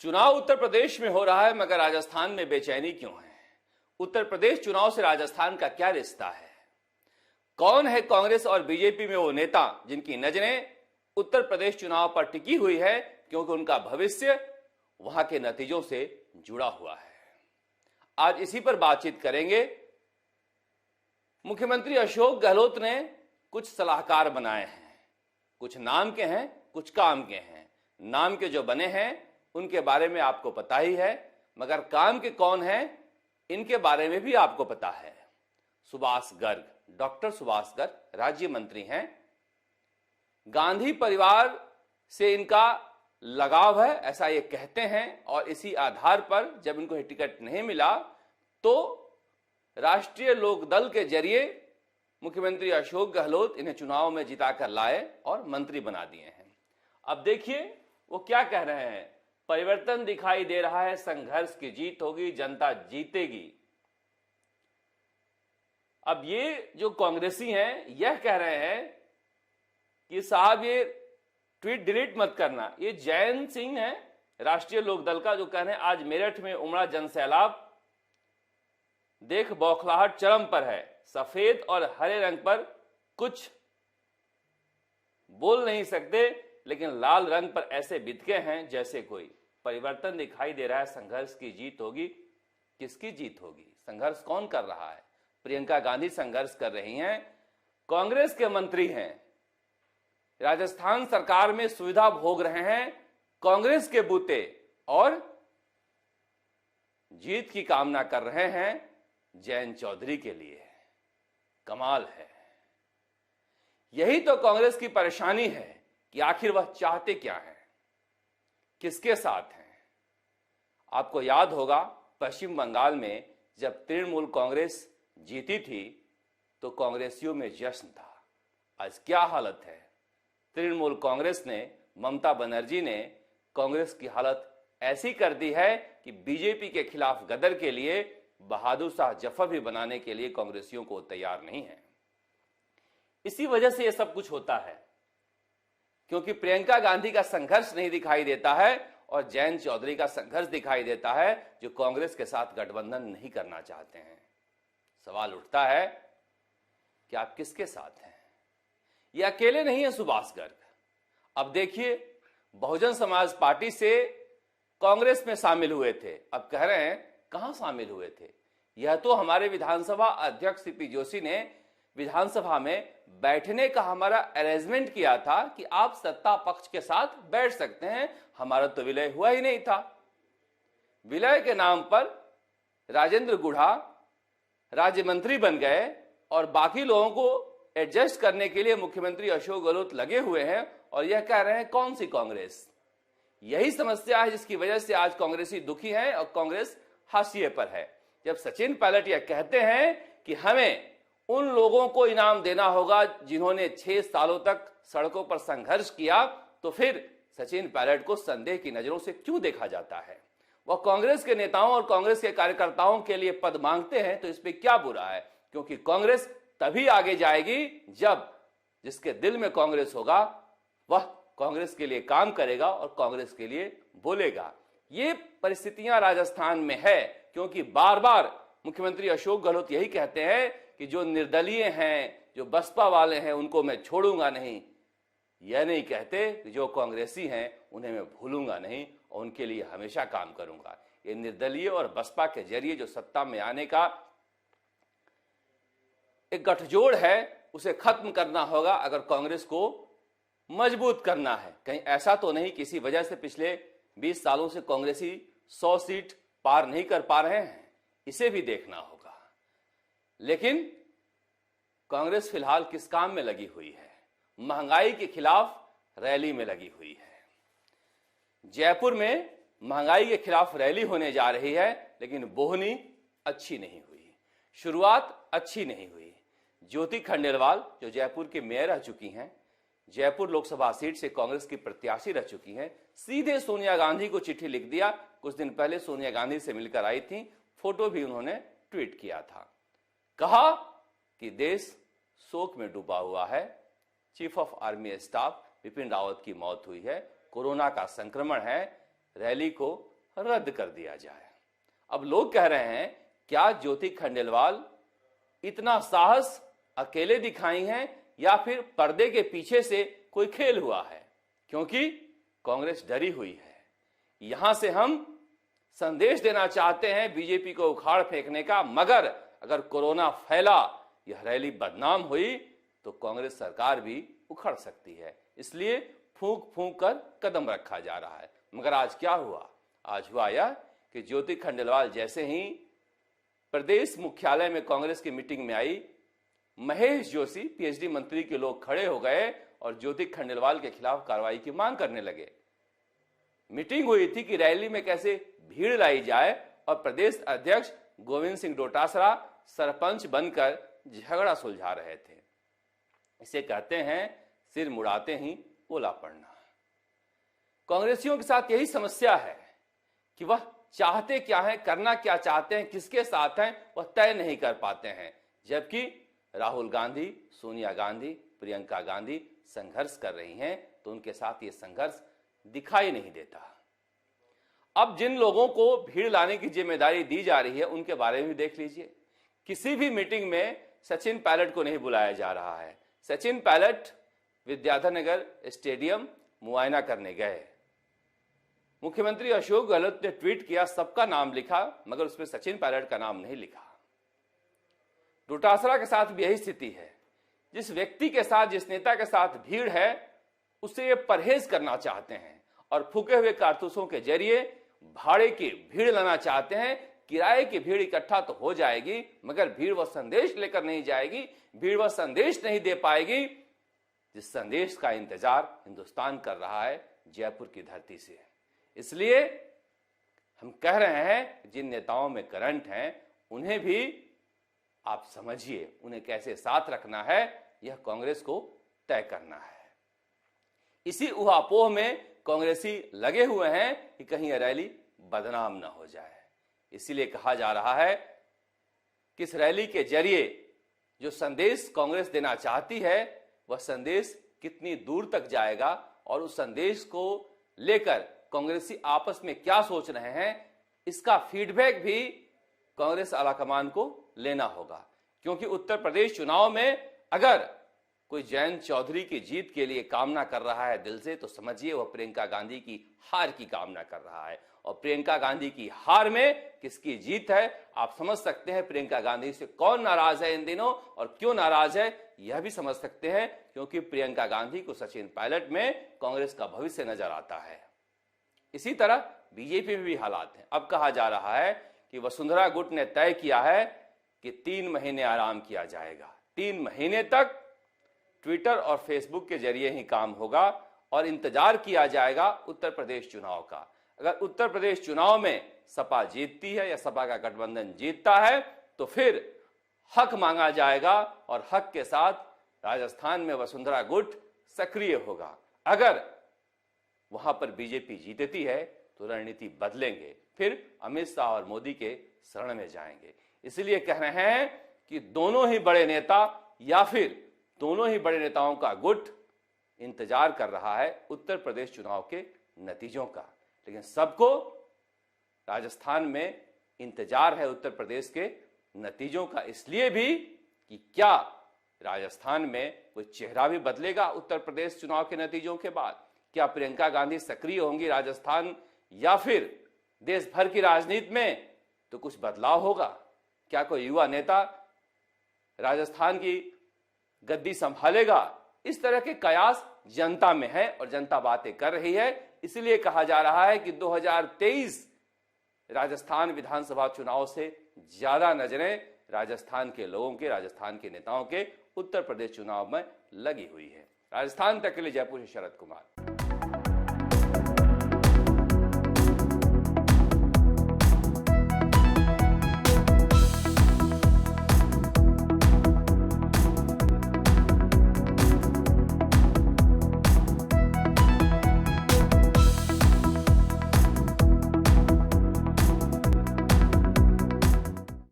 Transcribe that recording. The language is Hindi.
चुनाव उत्तर प्रदेश में हो रहा है, मगर राजस्थान में बेचैनी क्यों है? उत्तर प्रदेश चुनाव से राजस्थान का क्या रिश्ता है? कौन है कांग्रेस और बीजेपी में वो नेता जिनकी नजरें उत्तर प्रदेश चुनाव पर टिकी हुई है, क्योंकि उनका भविष्य वहां के नतीजों से जुड़ा हुआ है। आज इसी पर बातचीत करेंगे। मुख्यमंत्री अशोक गहलोत ने कुछ सलाहकार बनाए हैं, कुछ नाम के हैं, कुछ काम के हैं। नाम के जो बने हैं उनके बारे में आपको पता ही है, मगर काम के कौन हैं इनके बारे में भी आपको पता है। सुभाष गर्ग, डॉक्टर सुभाष गर्ग राज्य मंत्री हैं। गांधी परिवार से इनका लगाव है, ऐसा ये कहते हैं, और इसी आधार पर जब इनको टिकट नहीं मिला तो राष्ट्रीय लोकदल के जरिए मुख्यमंत्री अशोक गहलोत इन्हें चुनाव में जिताकर लाए और मंत्री बना दिए हैं। अब देखिए वो क्या कह रहे हैं। परिवर्तन दिखाई दे रहा है, संघर्ष की जीत होगी, जनता जीतेगी। अब ये जो कांग्रेसी हैं यह कह रहे हैं कि साहब ये ट्वीट डिलीट मत करना। ये जयंत सिंह है राष्ट्रीय लोकदल का, जो कह रहे हैं आज मेरठ में उमड़ा जनसैलाब, देख बौखलाहट चरम पर है, सफेद और हरे रंग पर कुछ बोल नहीं सकते, लेकिन लाल रंग पर ऐसे बितके हैं जैसे कोई। परिवर्तन दिखाई दे रहा है, संघर्ष की जीत होगी। किसकी जीत होगी? संघर्ष कौन कर रहा है? प्रियंका गांधी संघर्ष कर रही हैं, कांग्रेस के मंत्री हैं, राजस्थान सरकार में सुविधा भोग रहे हैं कांग्रेस के बूते, और जीत की कामना कर रहे हैं जयंत चौधरी के लिए। कमाल है। यही तो कांग्रेस की परेशानी है कि आखिर वह चाहते क्या हैं, किसके साथ हैं। आपको याद होगा पश्चिम बंगाल में जब तृणमूल कांग्रेस जीती थी तो कांग्रेसियों में जश्न था। आज क्या हालत है? तृणमूल कांग्रेस ने, ममता बनर्जी ने कांग्रेस की हालत ऐसी कर दी है कि बीजेपी के खिलाफ गदर के लिए बहादुर शाह जफर भी बनाने के लिए कांग्रेसियों को तैयार नहीं है। इसी वजह से यह सब कुछ होता है, क्योंकि प्रियंका गांधी का संघर्ष नहीं दिखाई देता है और जयंत चौधरी का संघर्ष दिखाई देता है, जो कांग्रेस के साथ गठबंधन नहीं करना चाहते हैं। सवाल उठता है कि आप किसके साथ हैं? ये अकेले नहीं है सुभाष गर्ग। अब देखिए, बहुजन समाज पार्टी से कांग्रेस में शामिल हुए थे, अब कह रहे हैं कहां शामिल हुए थे? यह तो हमारे विधानसभा अध्यक्ष सीपी जोशी ने विधानसभा में बैठने का हमारा अरेंजमेंट किया था कि आप सत्ता पक्ष के साथ बैठ सकते हैं। हमारा तो विलय हुआ ही नहीं था। विलय के नाम पर राजेंद्र गुढ़ा राज्य मंत्री बन गए और बाकी लोगों को एडजस्ट करने के लिए मुख्यमंत्री अशोक गहलोत लगे हुए हैं, और यह कह रहे हैं कौन सी कांग्रेस? यही समस्या है जिसकी वजह से आज कांग्रेसी दुखी है और कांग्रेस हाशिए पर है। जब सचिन पायलट यह कहते हैं कि हमें उन लोगों को इनाम देना होगा जिन्होंने 6 सालों तक सड़कों पर संघर्ष किया, तो फिर सचिन पायलट को संदेह की नजरों से क्यों देखा जाता है? वह कांग्रेस के नेताओं और कांग्रेस के कार्यकर्ताओं के लिए पद मांगते हैं, तो इसमें क्या बुरा है? क्योंकि कांग्रेस तभी आगे जाएगी जब जिसके दिल में कांग्रेस होगा वह कांग्रेस के लिए काम करेगा और कांग्रेस के लिए बोलेगा। ये परिस्थितियां राजस्थान में है, क्योंकि बार बार मुख्यमंत्री अशोक गहलोत यही कहते हैं कि जो निर्दलीय हैं, जो बसपा वाले हैं, उनको मैं छोड़ूंगा नहीं। यह नहीं कहते कि जो कांग्रेसी हैं उन्हें मैं भूलूंगा नहीं और उनके लिए हमेशा काम करूंगा। ये निर्दलीय और बसपा के जरिए जो सत्ता में आने का एक गठजोड़ है, उसे खत्म करना होगा अगर कांग्रेस को मजबूत करना है। कहीं ऐसा तो नहीं किसी वजह से पिछले 20 सालों से कांग्रेसी 100 सीट पार नहीं कर पा रहे हैं, इसे भी देखना होगा। लेकिन कांग्रेस फिलहाल किस काम में लगी हुई है? महंगाई के खिलाफ रैली में लगी हुई है। जयपुर में महंगाई के खिलाफ रैली होने जा रही है, लेकिन बोहनी अच्छी नहीं हुई, शुरुआत अच्छी नहीं हुई। ज्योति खंडेलवाल जो जयपुर के मेयर रह चुकी हैं, जयपुर लोकसभा सीट से कांग्रेस की प्रत्याशी रह चुकी हैं, सीधे सोनिया गांधी को चिट्ठी लिख दिया। कुछ दिन पहले सोनिया गांधी से मिलकर आई थी, फोटो भी उन्होंने ट्वीट किया था। कहा कि देश शोक में डूबा हुआ है, chief of army staff Bipin Rawat की मौत हुई है, कोरोना का संक्रमण है, रैली को रद्द कर दिया जाए। अब लोग कह रहे हैं, क्या ज्योति खंडेलवाल इतना साहस अकेले दिखाई हैं या फिर पर्दे के पीछे से कोई खेल हुआ है? क्योंकि कांग्रेस डरी हुई है। यहां से हम संदेश देना चाहते हैं बीजेपी को उखाड़ फेंकने का, मगर अगर कोरोना फैला, यह रैली बदनाम हुई तो कांग्रेस सरकार भी उखड़ सकती है। इसलिए फूंक फूंक कर कदम रखा जा रहा है। मगर आज क्या हुआ? आज हुआ यह कि ज्योति खंडेलवाल जैसे ही प्रदेश मुख्यालय में कांग्रेस की मीटिंग में आई, महेश जोशी पीएचडी मंत्री के लोग खड़े हो गए और ज्योति खंडेलवाल के खिलाफ कार्रवाई की मांग करने लगे। मीटिंग हुई थी कि रैली में कैसे भीड़ लाई जाए और प्रदेश अध्यक्ष गोविंद सिंह डोटासरा सरपंच बनकर झगड़ा सुलझा रहे थे। इसे कहते हैं सिर मुड़ाते ही ओला पड़ना। कांग्रेसियों के साथ यही समस्या है कि वह चाहते क्या है, करना क्या चाहते हैं, किसके साथ हैं, वह तय नहीं कर पाते हैं। जबकि राहुल गांधी, सोनिया गांधी, प्रियंका गांधी संघर्ष कर रही हैं तो उनके साथ ये संघर्ष दिखाई नहीं देता। अब जिन लोगों को भीड़ लाने की जिम्मेदारी दी जा रही है उनके बारे में भी देख लीजिए। किसी भी मीटिंग में सचिन पायलट को नहीं बुलाया जा रहा है। सचिन पायलट विद्याधर नगर स्टेडियम मुआयना करने गए। मुख्यमंत्री अशोक गहलोत ने ट्वीट किया, सबका नाम लिखा, मगर उसमें सचिन पायलट का नाम नहीं लिखा। डोटासरा के साथ भी यही स्थिति है। जिस व्यक्ति के साथ, जिस नेता के साथ भीड़ है, उससे ये परहेज करना चाहते हैं और फूके हुए कारतूसों के जरिए भाड़े की भीड़ लाना चाहते हैं। किराए की भीड़ इकट्ठा तो हो जाएगी, मगर भीड़ वह संदेश लेकर नहीं जाएगी, भीड़ वह संदेश नहीं दे पाएगी जिस संदेश का इंतजार हिंदुस्तान कर रहा है जयपुर की धरती से। इसलिए हम कह रहे हैं, जिन नेताओं में करंट हैं उन्हें भी आप समझिए, उन्हें कैसे साथ रखना है यह कांग्रेस को तय करना है। इसी उहापोह में कांग्रेसी लगे हुए हैं कि कहीं यह रैली बदनाम न हो जाए। इसीलिए कहा जा रहा है कि इस रैली के जरिए जो संदेश कांग्रेस देना चाहती है वह संदेश कितनी दूर तक जाएगा और उस संदेश को लेकर कांग्रेसी आपस में क्या सोच रहे हैं, इसका फीडबैक भी कांग्रेस आलाकमान को लेना होगा। क्योंकि उत्तर प्रदेश चुनाव में अगर कोई जयंत चौधरी की जीत के लिए कामना कर रहा है दिल से, तो समझिए वह प्रियंका गांधी की हार की कामना कर रहा है। और प्रियंका गांधी की हार में किसकी जीत है आप समझ सकते हैं। प्रियंका गांधी से कौन नाराज है इन दिनों और क्यों नाराज है यह भी समझ सकते हैं, क्योंकि प्रियंका गांधी को सचिन पायलट में कांग्रेस का भविष्य नजर आता है। इसी तरह बीजेपी में भी हालात हैं। अब कहा जा रहा है कि वसुंधरा गुट ने तय किया है कि 3 महीने आराम किया जाएगा। 3 महीने तक ट्विटर और फेसबुक के जरिए ही काम होगा और इंतजार किया जाएगा उत्तर प्रदेश चुनाव का। अगर उत्तर प्रदेश चुनाव में सपा जीतती है या सपा का गठबंधन जीतता है तो फिर हक मांगा जाएगा और हक के साथ राजस्थान में वसुंधरा गुट सक्रिय होगा। अगर वहां पर बीजेपी जीतती है तो रणनीति बदलेंगे, फिर अमित शाह और मोदी के शरण में जाएंगे। इसलिए कह रहे हैं कि दोनों ही बड़े नेता या फिर दोनों ही बड़े नेताओं का गुट इंतजार कर रहा है उत्तर प्रदेश चुनाव के नतीजों का। लेकिन सबको राजस्थान में इंतजार है उत्तर प्रदेश के नतीजों का, इसलिए भी कि क्या राजस्थान में कोई चेहरा भी बदलेगा उत्तर प्रदेश चुनाव के नतीजों के बाद। क्या प्रियंका गांधी सक्रिय होंगी राजस्थान या फिर देश भर की राजनीति में तो कुछ बदलाव होगा। क्या कोई युवा नेता राजस्थान की गद्दी संभालेगा। इस तरह के कयास जनता में है और जनता बातें कर रही है। इसलिए कहा जा रहा है कि 2023 राजस्थान विधानसभा चुनाव से ज्यादा नजरें राजस्थान के लोगों के, राजस्थान के नेताओं के उत्तर प्रदेश चुनाव में लगी हुई है। राजस्थान तक के लिए जयपुर से शरद कुमार।